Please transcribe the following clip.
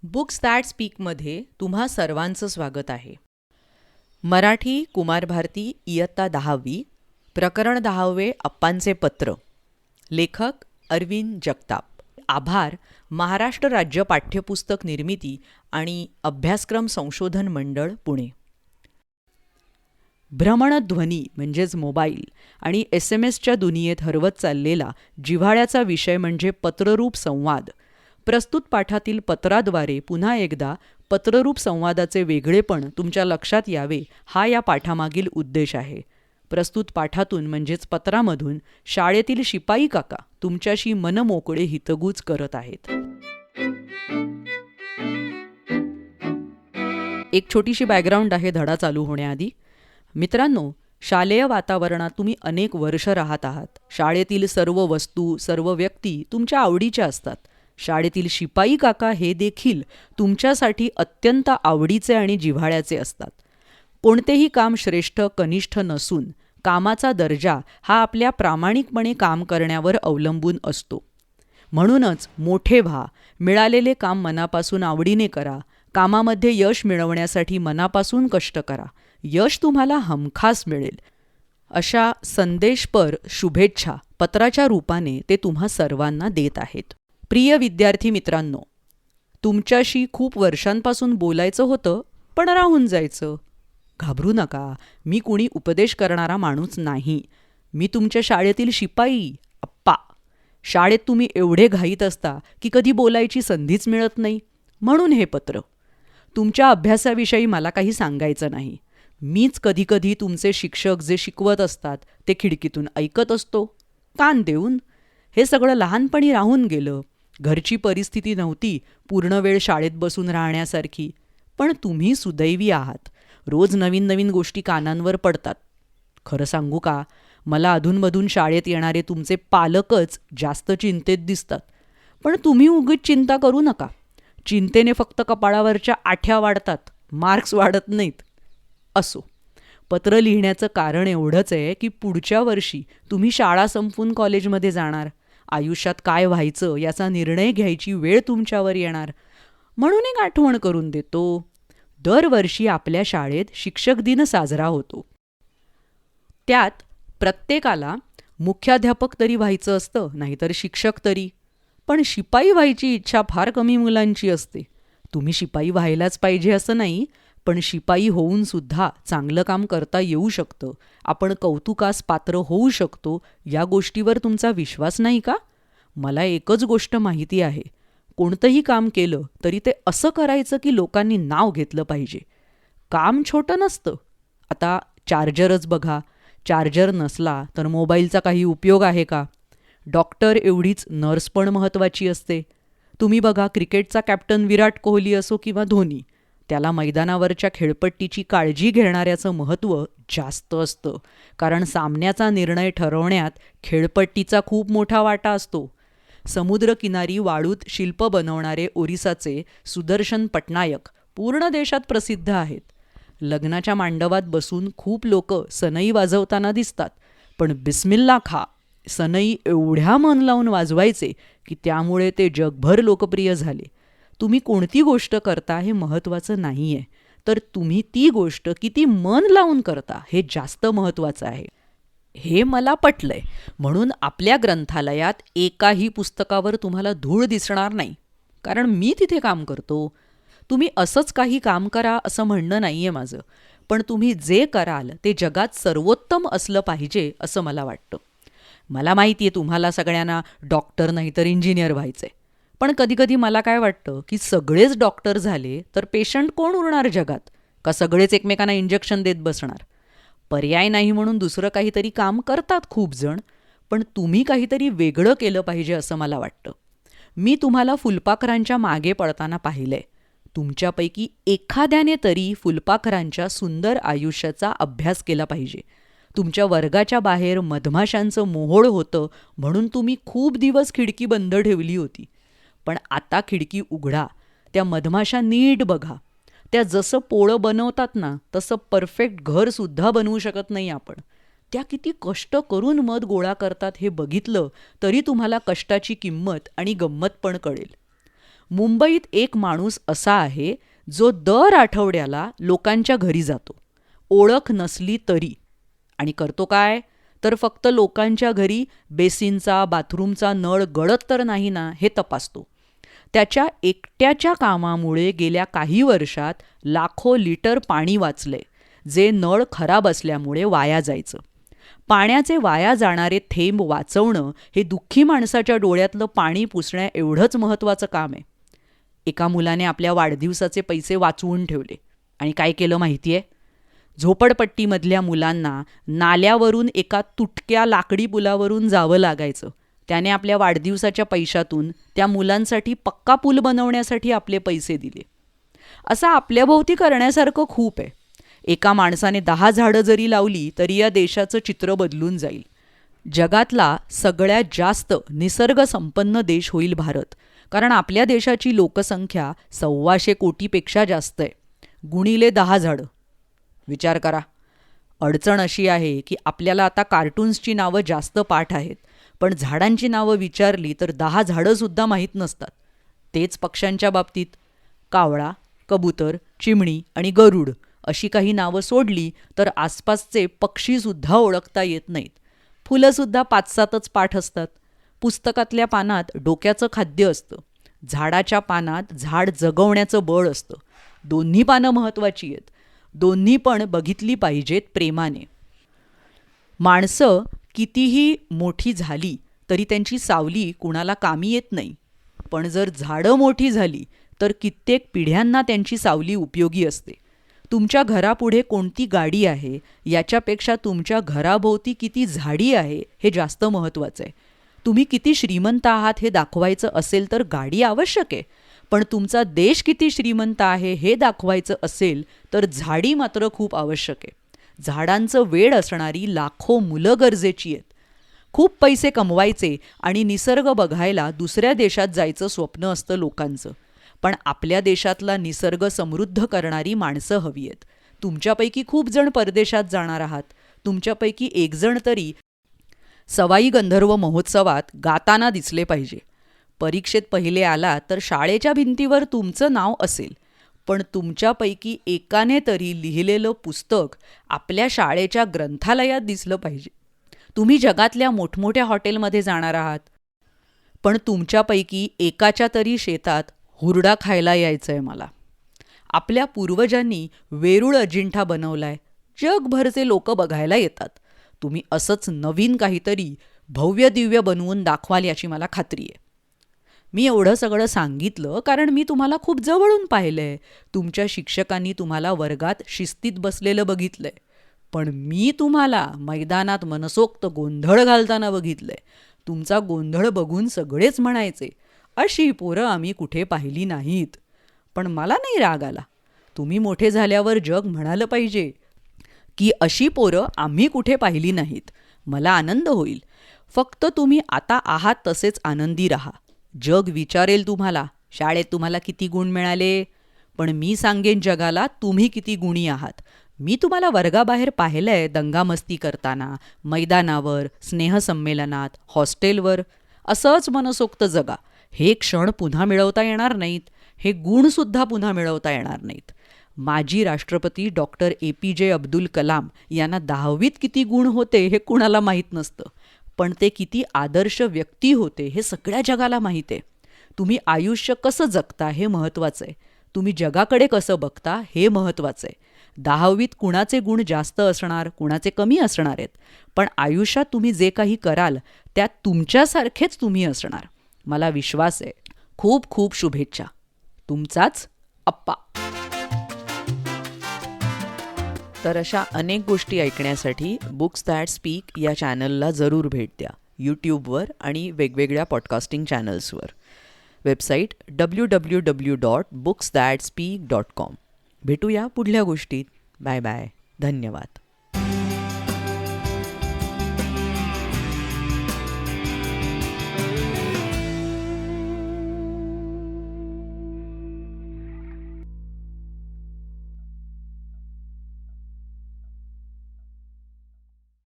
Books that स्पीकमध्ये तुम्हा सर्वांचं स्वागत आहे. मराठी कुमार भारती इयत्ता 10वी, प्रकरण 10वे अप्पांचे पत्र. लेखक अरविंद जगताप. आभार महाराष्ट्र राज्य पाठ्यपुस्तक निर्मिती आणि अभ्यासक्रम संशोधन मंडळ, पुणे. भ्रमणध्वनी म्हणजेच मोबाईल आणि SMS-च्या दुनियेत हरवत चाललेला जिव्हाळ्याचा विषय म्हणजे पत्ररूप संवाद. प्रस्तुत पाठातील पत्राद्वारे पुन्हा एकदा पत्ररूप संवादाचे वेगळेपण तुमच्या लक्षात यावे हा या पाठामागील उद्देश आहे. प्रस्तुत पाठातून म्हणजेच पत्रामधून शाळेतील शिपाई काका तुमच्याशी मनमोकळे हितगुज करत आहेत. एक छोटीशी बॅकग्राऊंड आहे धडा चालू होण्याआधी. मित्रांनो, शालेय वातावरणात तुम्ही अनेक वर्ष राहत आहात. शाळेतील सर्व वस्तू, सर्व व्यक्ती तुमच्या आवडीच्या असतात. शाळेतील शिपाई काका हे देखील तुमच्यासाठी अत्यंत आवडीचे आणि जिव्हाळ्याचे असतात. कोणतेही काम श्रेष्ठ कनिष्ठ नसून कामाचा दर्जा हा आपल्या प्रामाणिकपणे काम करण्यावर अवलंबून असतो. म्हणूनच मोठे व्हा, मिळालेले काम मनापासून आवडीने करा, कामामध्ये यश मिळवण्यासाठी मनापासून कष्ट करा, यश तुम्हाला हमखास मिळेल. अशा संदेशपर शुभेच्छा पत्राच्या रूपाने ते तुम्हा सर्वांना देत आहेत. प्रिय विद्यार्थी मित्रांनो, तुमच्याशी खूप वर्षांपासून बोलायचं होतं पण राहून जायचं. घाबरू नका, मी कुणी उपदेश करणारा माणूस नाही. मी तुमच्या शाळेतील शिपाई अप्पा. शाळेत तुम्ही एवढे घाईत असता की कधी बोलायची संधीच मिळत नाही. म्हणून हे पत्र. तुमच्या अभ्यासाविषयी मला काही सांगायचं नाही. मीच कधीकधी तुमचे शिक्षक जे शिकवत असतात ते खिडकीतून ऐकत असतो कान देऊन. हे सगळं लहानपणी राहून गेलं. घरची परिस्थिती नव्हती पूर्ण वेळ शाळेत बसून राहण्यासारखी. पण तुम्ही सुदैवी आहात. रोज नवीन नवीन गोष्टी कानांवर पडतात. खरं सांगू का, मला अधूनमधून शाळेत येणारे तुमचे पालकच जास्त चिंतेत दिसतात. पण तुम्ही उगीच चिंता करू नका. चिंतेने फक्त कपाळावरच्या आठ्या वाढतात, मार्क्स वाढत नाहीत. असो, पत्र लिहिण्याचं कारण एवढंच आहे की पुढच्या वर्षी तुम्ही शाळा संपवून कॉलेजमध्ये जाणार. आयुष्यात काय व्हायचं याचा निर्णय घ्यायची वेळ तुमच्यावर येणार. म्हणून एक आठवण करून देतो. दरवर्षी आपल्या शाळेत शिक्षक दिन साजरा होतो. त्यात प्रत्येकाला मुख्याध्यापक तरी व्हायचं असतं, नाहीतर शिक्षक तरी. पण शिपाई व्हायची इच्छा फार कमी मुलांची असते. तुम्ही शिपाई व्हायलाच पाहिजे असं नाही, पण शिपाई होऊन सुद्धा चांगलं काम करता येऊ शकतं, आपण कौतुकास पात्र होऊ शकतो, या गोष्टीवर तुमचा विश्वास नाही का? मला एकच गोष्ट माहिती आहे, कोणतंही काम केलं तरी ते असं करायचं की लोकांनी नाव घेतलं पाहिजे. काम छोटं नसतं. आता चार्जरच बघा, चार्जर नसला तर मोबाईलचा काही उपयोग आहे का? डॉक्टर एवढीच नर्स पण महत्त्वाची असते. तुम्ही बघा, क्रिकेटचा कॅप्टन विराट कोहली असो किंवा धोनी, त्याला मैदानावरच्या खेळपट्टीची काळजी घेणाऱ्याचं महत्त्व जास्त असतं. कारण सामन्याचा निर्णय ठरवण्यात खेळपट्टीचा खूप मोठा वाटा असतो. समुद्रकिनारी वाळूत शिल्प बनवणारे ओरिसाचे सुदर्शन पटनायक पूर्ण देशात प्रसिद्ध आहेत. लग्नाच्या मांडवात बसून खूप लोक सनई वाजवताना दिसतात, पण बिस्मिल्ला खा सनई एवढ्या मन लावून वाजवायचे की त्यामुळे ते जगभर लोकप्रिय झाले. तुम्ही कोणती गोष्ट करता हे महत्त्वाचं नाही आहे, तर तुम्ही ती गोष्ट किती मन लावून करता हे जास्त महत्त्वाचं आहे. हे मला पटलंय. म्हणून आपल्या ग्रंथालयात एकाही पुस्तकावर तुम्हाला धूळ दिसणार नाही, कारण मी तिथे काम करतो. तुम्ही असंच काही काम करा असं म्हणणं नाही आहे माझं, पण तुम्ही जे कराल ते जगात सर्वोत्तम असलं पाहिजे असं मला वाटतं. मला माहिती आहे तुम्हाला सगळ्यांना डॉक्टर नाहीतर इंजिनियर व्हायचं आहे. पण कधीकधी मला काय वाटतं की सगळेच डॉक्टर झाले तर पेशंट कोण उरणार जगात? का सगळेच एकमेकांना इंजेक्शन देत बसणार? पर्याय नाही म्हणून दुसरं काहीतरी काम करतात खूप जण, पण तुम्ही काहीतरी वेगळं केलं पाहिजे असं मला वाटतं. मी तुम्हाला फुलपाखरांच्या मागे पळताना पाहिलंय. तुमच्यापैकी एखाद्याने तरी फुलपाखरांच्या सुंदर आयुष्याचा अभ्यास केला पाहिजे. तुमच्या वर्गाच्या बाहेर मधमाशांचं मोहोळ होतं म्हणून तुम्ही खूप दिवस खिडकी बंद ठेवली होती. पण आता खिडकी उघडा, त्या मधमाशा नीट बघा. त्या जसं पोळं बनवतात ना, तसं परफेक्ट घरसुद्धा बनवू शकत नाही आपण. त्या किती कष्ट करून मध गोळा करतात हे बघितलं तरी तुम्हाला कष्टाची किंमत आणि गंमत पण कळेल. मुंबईत एक माणूस असा आहे जो दर आठवड्याला लोकांच्या घरी जातो, ओळख नसली तरी. आणि करतो काय? तर फक्त लोकांच्या घरी बेसिनचा बाथरूमचा नळ गळत तर नाही ना हे तपासतो. त्याच्या एकट्याच्या कामामुळे गेल्या काही वर्षात लाखो लिटर पाणी वाचले, जे नळ खराब असल्यामुळे वाया जायचं. पाण्याचे वाया जाणारे थेंब वाचवणं हे दुःखी माणसाच्या डोळ्यातलं पाणी पुसण्या एवढंच महत्त्वाचं काम आहे. एका मुलाने आपल्या वाढदिवसाचे पैसे वाचवून ठेवले आणि काय केलं माहिती आहे? झोपडपट्टीमधल्या मुलांना नाल्यावरून एका तुटक्या लाकडी पुलावरून जावं लागायचं. त्याने आपल्या वाढदिवसाच्या पैशातून त्या मुलांसाठी पक्का पूल बनवण्यासाठी आपले पैसे दिले. असं आपल्याभोवती करण्यासारखं खूप आहे. एका माणसाने 10 झाडं जरी लावली तरी या देशाचं चित्र बदलून जाईल. जगातला सगळ्यात जास्त निसर्गसंपन्न देश होईल भारत, कारण आपल्या देशाची लोकसंख्या 125 कोटीपेक्षा जास्त आहे. गुणिले 10 झाडं. विचार करा. अडचण अशी आहे की आपल्याला आता कार्टून्सची नावं जास्त पाठ आहेत, पण झाडांची नावं विचारली तर 10 झाडंसुद्धा माहीत नसतात. तेच पक्ष्यांच्या बाबतीत. कावळा, कबूतर, चिमणी आणि गरुड अशी काही नावं सोडली तर आसपासचे पक्षीसुद्धा ओळखता येत नाहीत. फुलंसुद्धा 5-7च पाठ असतात. पुस्तकातल्या पानात डोक्याचं खाद्य असतं, झाडाच्या पानात झाड जगवण्याचं बळ असतं. दोन्ही पानं महत्त्वाची आहेत. दोन्ही पण बघितली पाहिजेत प्रेमाने. माणसं कितीही मोठी झाली तरी त्यांची सावली कुणाला कामी येत नाही, पण जर झाडं मोठी झाली तर कित्येक पिढ्यांना त्यांची सावली उपयोगी असते. तुमच्या घरापुढे कोणती गाडी आहे याच्यापेक्षा तुमच्या घराभोवती किती झाडी आहे हे जास्त महत्त्वाचं आहे. तुम्ही किती श्रीमंत आहात हे दाखवायचं असेल तर गाडी आवश्यक आहे, पण तुमचा देश किती श्रीमंत आहे हे दाखवायचं असेल तर झाडी मात्र खूप आवश्यक आहे. झाडांचं वेड असणारी लाखो मुलं गरजेची आहेत. खूप पैसे कमवायचे आणि निसर्ग बघायला दुसऱ्या देशात जायचं स्वप्न असतं लोकांचं, पण आपल्या देशातला निसर्ग समृद्ध करणारी माणसं हवी आहेत. तुमच्यापैकी खूप जण परदेशात जाणार आहात. तुमच्यापैकी एक जण तरी सवाई गंधर्व महोत्सवात गाताना दिसले पाहिजे. परीक्षेत पहिले आला तर शाळेच्या भिंतीवर तुमचं नाव असेल, पण तुमच्यापैकी एकाने तरी लिहिलेलं पुस्तक आपल्या शाळेच्या ग्रंथालयात दिसलं पाहिजे. तुम्ही जगातल्या मोठमोठ्या हॉटेलमध्ये जाणार आहात, पण तुमच्यापैकी एकाच्या तरी शेतात हुरडा खायला यायचं आहे मला. आपल्या पूर्वजांनी वेरूळ अजिंठा बनवलाय, जगभरचे लोक बघायला येतात. तुम्ही असंच नवीन काहीतरी भव्य दिव्य बनवून दाखवाल याची मला खात्री आहे. मी एवढं सगळं सांगितलं कारण मी तुम्हाला खूप जवळून पाहिलंय. तुमच्या शिक्षकांनी तुम्हाला वर्गात शिस्तीत बसलेलं बघितलंय, पण मी तुम्हाला मैदानात मनसोक्त गोंधळ घालताना बघितलंय. तुमचा गोंधळ बघून सगळेच म्हणायचे, अशी पोरं आम्ही कुठे पाहिली नाहीत. पण मला नाही राग आला. तुम्ही मोठे झाल्यावर जग म्हणालं पाहिजे की अशी पोरं आम्ही कुठे पाहिली नाहीत. मला आनंद होईल. फक्त तुम्ही आता आहात तसेच आनंदी राहा. जग विचारेल तुम्हाला, शाळेत तुम्हाला किती गुण मिळाले, पण मी सांगेन जगाला तुम्ही किती गुणी आहात. मी तुम्हाला वर्गाबाहेर पाहिलंय दंगामस्ती करताना, मैदानावर, स्नेहसंमेलनात, हॉस्टेलवर. असंच मनसोक्त जगा. हे क्षण पुन्हा मिळवता येणार नाहीत, हे गुणसुद्धा पुन्हा मिळवता येणार नाहीत. माजी राष्ट्रपती डॉक्टर APJ अब्दुल कलाम यांना 10वीत किती गुण होते हे कुणाला माहीत नसतं, पण ते किती आदर्श व्यक्ती होते हे सगळ्या जगाला माहीत आहे. तुम्ही आयुष्य कसं जगता हे महत्त्वाचं आहे. तुम्ही जगाकडे कसं बघता हे महत्त्वाचं आहे. 10वीत कुणाचे गुण जास्त असणार, कुणाचे कमी असणार आहेत, पण आयुष्यात तुम्ही जे काही कराल त्यात तुमच्यासारखेच तुम्ही असणार. मला विश्वास आहे. खूप खूप शुभेच्छा. तुमचाच अप्पा. तर अशा अनेक गोष्टी ऐकण्यासाठी बुक्स दॅट स्पीक या चॅनलला जरूर भेट द्या. यूट्यूबवर आणि वेगवेगळ्या पॉडकास्टिंग चॅनल्सवर. Website www.booksthatspeak.com. भेटूया पुढल्या गोष्टीत. Bye bye. धन्यवाद.